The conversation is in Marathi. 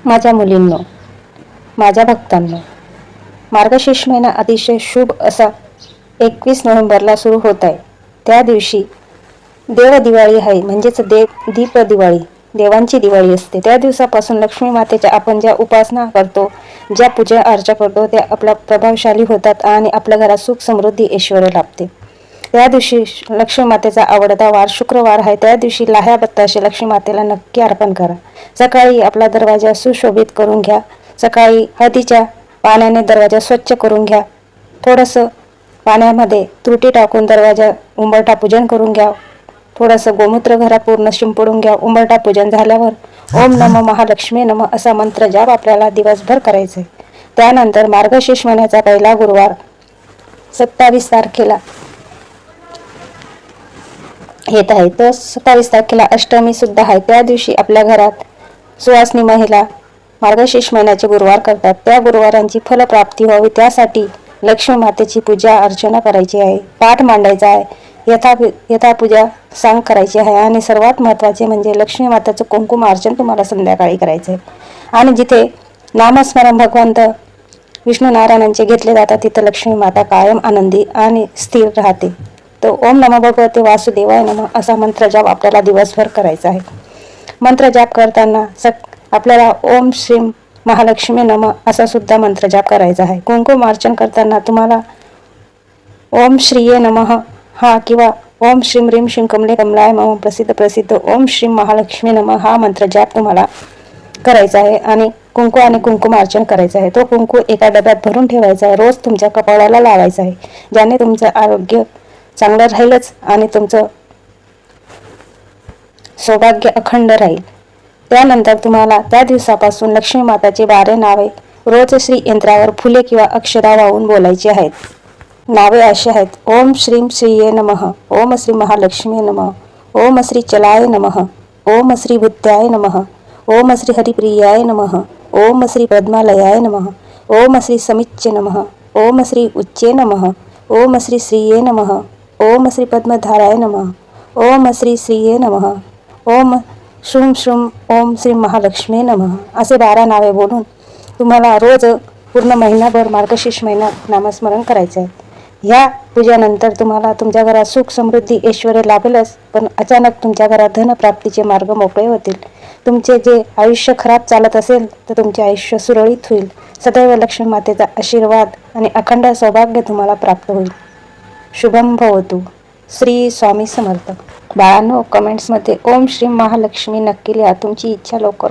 माझ्या मुलींनो, माझ्या भक्तांनो, मार्गशीर्ष महिना अतिशय शुभ असा 21 नोव्हेंबरला सुरू होत आहे. त्या दिवशी देवदिवाळी आहे, म्हणजेच दीप दिवाळी, देवांची दिवाळी असते. त्या दिवसापासून लक्ष्मी मातेच्या आपण ज्या उपासना करतो, ज्या पूजा अर्चा करतो, त्या आपल्या प्रभावशाली होतात आणि आपल्या घरात सुख समृद्धी ऐश्वर्य लाभते. त्या दिवशी लक्ष्मी मातेचा आवडता वार शुक्रवार आहे. त्या दिवशी लाह्या बत्ताशे लक्ष्मी मातेला नक्की अर्पण करा. सकाळी आपला दरवाजा सुशोभित करून घ्या. सकाळी हळदीच्या पाण्याने दरवाजा स्वच्छ करून घ्या. थोडंसं पाण्यामध्ये तुरटी टाकून दरवाजा उंबरठा पूजन करून घ्या. थोडंसं गोमूत्र घरात पूर्ण शिंपडून घ्या. उंबरठा पूजन झाल्यावर ओम नमः महालक्ष्मी नमः असा मंत्र जाप आपल्याला दिवसभर करायचा आहे. त्यानंतर मार्गशीर्ष महिन्याचा पहिला गुरुवार 27 तारखेला येत आहे. तर 27 तारखेला अष्टमी सुद्धा आहे. त्या दिवशी आपल्या घरात सुवासिनी महिला मार्गशीर्ष महिन्याचे गुरुवार करतात. त्या गुरुवारांची फलप्राप्ती व्हावी त्यासाठी लक्ष्मी मातेची पूजा अर्चना करायची आहे, पाठ मांडायचा आहे, यथापूजा सांग करायची आहे आणि सर्वात महत्त्वाचे म्हणजे लक्ष्मी मातेचं कुंकुम अर्चन तुम्हाला संध्याकाळी करायचं आहे. आणि जिथे नामस्मरण भगवंत विष्णू नारायणांचे घेतले जातात तिथं लक्ष्मी माता कायम आनंदी आणि स्थिर राहते. तर ओम नमः भगवते वासुदेवाय नमः असा मंत्र जाप आपल्याला दिवसभर करायचा आहे. मंत्र जाप करताना आपल्याला ओम श्री महालक्ष्मी नमः असा सुद्धा मंत्र जाप करायचा आहे. कुंकुम अर्चन करताना तुम्हाला ओम श्रीये नमः हा किंवा ओम श्रीम ह्रीम श्रीम कमले कमलाय मम प्रसिद्ध ओम श्री महालक्ष्मी नमः हा मंत्र जाप तुम्हाला करायचा आहे. आणि कुंकू आणि कुंकुम अर्चन करायचं आहे. तो कुंकू एका डब्यात भरून ठेवायचा आहे. रोज तुमच्या कपाळाला लावायचा आहे, ज्याने तुमचं आरोग्य चांगलं राहीलच आणि तुमचं सौभाग्य अखंड राहील. त्यानंतर तुम्हाला त्या दिवसापासून लक्ष्मी माताची 12 नावे रोज श्री यंत्रावर फुले किंवा अक्षरा वाहून बोलायची आहेत. नावे अशी आहेत: ओम श्रीम श्रीये नमः, ओम श्री महालक्ष्मी नमः, ओम श्री चलाय नमः, ओम श्री भूत्याय नमः, ओम श्री हरिप्रियाय नमः, ओम श्री पद्मालयाय नमः, ओम श्री समिच्चे नमः, ओम श्री उच्चे नमः, ओम श्री श्रीये नमः, ओम श्री पद्मधाराय नमः, ओम श्री श्रीये नमः, ओम श्रूम श्रूम ओम श्री महालक्ष्मी नमः असे 12 नावे बोलून तुम्हाला रोज पूर्ण महिनाभर मार्गशीर्ष महिन्यात नामस्मरण करायचे आहे. ह्या पूजेनंतर तुम्हाला तुमच्या घरात सुख समृद्धी ऐश्वर्य लाभेलच, पण अचानक तुमच्या घरात धनप्राप्तीचे मार्ग मोकळे होतील. तुमचे जे आयुष्य खराब चालत असेल तर तुमचे आयुष्य सुरळीत होईल. सदैव लक्ष्मी मातेचा आशीर्वाद आणि अखंड सौभाग्य तुम्हाला प्राप्त होईल. शुभम भवतु. श्री स्वामी समर्थ. बाळांनो, कमेंट्समध्ये ओम श्री महालक्ष्मी नक्की लिहा. तुमची इच्छा लवकर